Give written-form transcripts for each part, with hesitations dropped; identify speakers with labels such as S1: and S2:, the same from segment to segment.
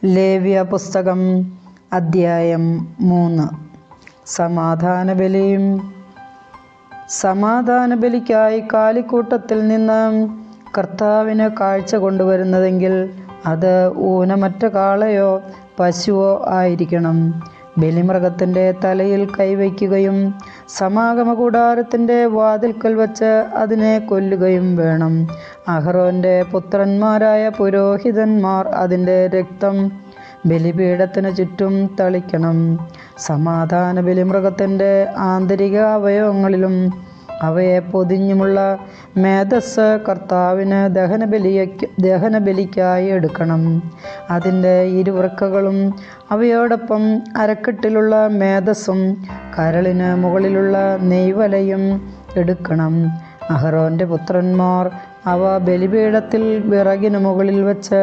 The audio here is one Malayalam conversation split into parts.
S1: ലേവ്യ പുസ്തകം അദ്ധ്യായം 3. സമാധാനബലിക്കായി കാലിക്കൂട്ടത്തിൽ നിന്ന് കർത്താവിന് കാഴ്ച കൊണ്ടുവരുന്നതെങ്കിൽ അത് ഊനമറ്റ കാളയോ പശുവോ ആയിരിക്കണം. ബലിമൃഗത്തിൻ്റെ തലയിൽ കൈവയ്ക്കുകയും സമാഗമകൂടാരത്തിൻ്റെ വാതിൽക്കൽ വച്ച് അതിനെ കൊല്ലുകയും വേണം. അഹറോൻ്റെ പുത്രന്മാരായ പുരോഹിതന്മാർ അതിൻ്റെ രക്തം ബലിപീഠത്തിന് ചുറ്റും തളിക്കണം. സമാധാന ബലിമൃഗത്തിൻ്റെ ആന്തരിക അവയവങ്ങളിലും അവയെ പൊതിഞ്ഞുമുള്ള മേധസ് കർത്താവിന് ദഹനബലിക്കായി എടുക്കണം. അതിൻ്റെ ഇരുവൃക്കകളും അവയോടൊപ്പം അരക്കെട്ടിലുള്ള മേധസ്സും കരളിന് മുകളിലുള്ള നെയ്വലയും എടുക്കണം. അഹറോൻ്റെ പുത്രന്മാർ അവ ബലിപീഠത്തിൽ വിറകിന് മുകളിൽ വച്ച്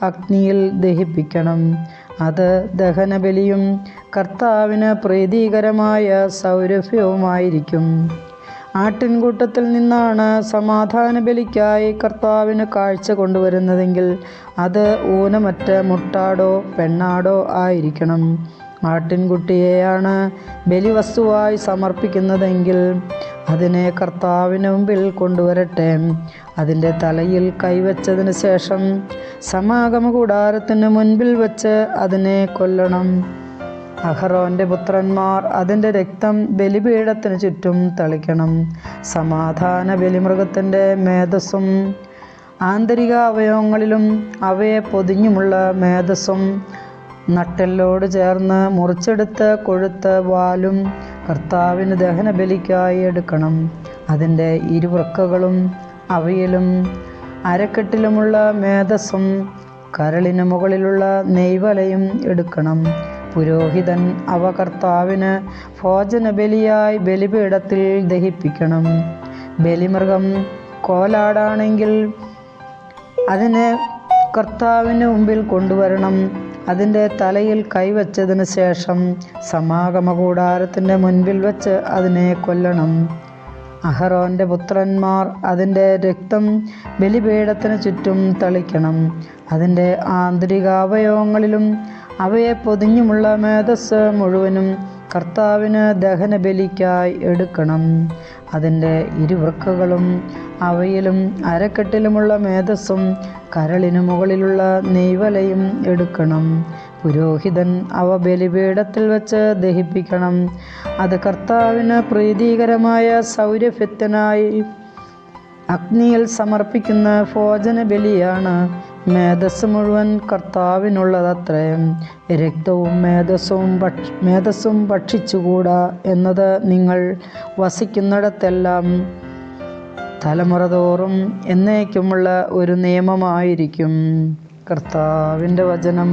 S1: അഗ്നിയിൽ ദഹിപ്പിക്കണം. അത് ദഹനബലിയും കർത്താവിന് പ്രീതികരമായ സൗരഭ്യവുമായിരിക്കും. ആട്ടിൻകൂട്ടത്തിൽ നിന്നാണ് സമാധാന ബലിക്കായി കർത്താവിന് കാഴ്ച കൊണ്ടുവരുന്നതെങ്കിൽ അത് ഊനമറ്റ മുട്ടാടോ പെണ്ണാടോ ആയിരിക്കണം. ആട്ടിൻകുട്ടിയെയാണ് ബലിവസ്തുവായി സമർപ്പിക്കുന്നതെങ്കിൽ അതിനെ കർത്താവിന് മുമ്പിൽ കൊണ്ടുവരട്ടെ. അതിൻ്റെ തലയിൽ കൈവച്ചതിന് ശേഷം സമാഗമകൂടാരത്തിന് മുൻപിൽ വച്ച് അതിനെ കൊല്ലണം. അഹറോൻ്റെ പുത്രന്മാർ അതിൻ്റെ രക്തം ബലിപീഠത്തിന് ചുറ്റും തളിക്കണം. സമാധാന ബലിമൃഗത്തിൻ്റെ മേധസ്സും ആന്തരിക അവയവങ്ങളിലും അവയെ പൊതിഞ്ഞുമുള്ള മേധസ്സും നട്ടെല്ലോട് ചേർന്ന് മുറിച്ചെടുത്ത് കൊഴുത്ത വാലും കർത്താവിന് ദഹനബലിക്കായി എടുക്കണം. അതിൻ്റെ ഇരുവൃക്കകളും അവയിലും അരക്കെട്ടിലുമുള്ള മേധസ്സും കരളിന് മുകളിലുള്ള നെയ്വലയും എടുക്കണം. പുരോഹിതൻ അവ കർത്താവിന് ഭോജനബലിയായി ബലിപീഠത്തിൽ ദഹിപ്പിക്കണം. ബലിമൃഗം കോലാടാണെങ്കിൽ അതിനെ കർത്താവിന് മുമ്പിൽ കൊണ്ടുവരണം. അതിൻ്റെ തലയിൽ കൈവച്ചതിന് ശേഷം സമാഗമകൂടാരത്തിൻ്റെ മുൻപിൽ വച്ച് അതിനെ കൊല്ലണം. അഹറോൻ്റെ പുത്രന്മാർ അതിൻ്റെ രക്തം ബലിപീഠത്തിന് ചുറ്റും തളിക്കണം. അതിൻ്റെ ആന്തരികാവയവങ്ങളിലും അവയെ പൊതിഞ്ഞുമുള്ള മേധസ് മുഴുവനും കർത്താവിന് ദഹനബലിക്കായി എടുക്കണം. അതിൻ്റെ ഇരുവൃക്കകളും അവയിലും അരക്കെട്ടിലുമുള്ള മേധസ്സും കരളിനു മുകളിലുള്ള നെയ്വലയും എടുക്കണം. പുരോഹിതൻ അവ ബലിപീഠത്തിൽ വെച്ച് ദഹിപ്പിക്കണം. അത് കർത്താവിന് പ്രീതികരമായ സൗരഭ്യത്തിനായി അഗ്നിയിൽ സമർപ്പിക്കുന്ന ഭോജനബലിയാണ്. മേധസ് മുഴുവൻ കർത്താവിനുള്ളതത്രേ. രക്തവും മേധസ്സും ഭക്ഷിച്ചുകൂടാ എന്നത് നിങ്ങൾ വസിക്കുന്നിടത്തെല്ലാം തലമുറ തോറും എന്നേക്കുമുള്ള ഒരു നിയമമായിരിക്കും. കർത്താവിൻ്റെ വചനം.